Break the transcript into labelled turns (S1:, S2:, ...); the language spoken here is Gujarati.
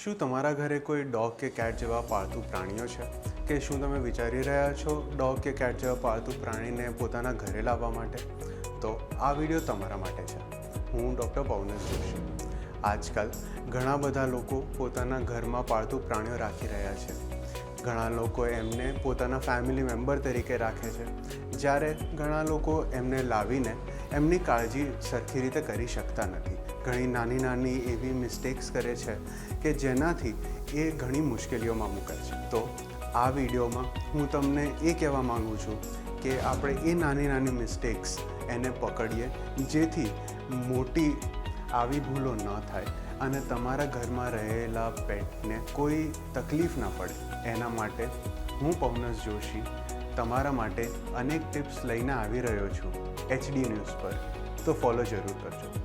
S1: શું તમારા ઘરે કોઈ ડોગ કે કેટ જેવા પાળતુ પ્રાણીઓ છે કે શું તમે વિચારી રહ્યા છો ડોગ કે કેટ જેવા પાળતુ પ્રાણીને પોતાના ઘરે લાવવા માટે? તો આ વિડીયો તમારા માટે છે. હું ડૉક્ટર પવનેશ જોશી. આજકાલ ઘણા બધા લોકો પોતાના ઘરમાં પાળતુ પ્રાણીઓ રાખી રહ્યા છે. ઘણા લોકો એમને પોતાના ફેમિલી મેમ્બર તરીકે રાખે છે, જ્યારે ઘણા લોકો એમને લાવીને એમની કાળજી સરખી રીતે કરી શકતા નથી. ઘણી નાની એવી મિસ્ટેક્સ કરે છે કે જેનાથી એ ઘણી મુશ્કેલીઓમાં મુકાય છે. તો આ વિડીયોમાં હું તમને એ કહેવા માગું છું કે આપણે એ નાની મિસ્ટેક્સ એને પકડીએ, જેથી મોટી આવી ભૂલો ન થાય અને તમારા ઘરમાં રહેલા પેટને કોઈ તકલીફ ના પડે. એના માટે હું પવનેશ જોશી તમારા માટે અનેક ટિપ્સ લઈને આવી રહ્યો છું HD ન્યૂઝ પર. તો ફોલો જરૂર કરજો.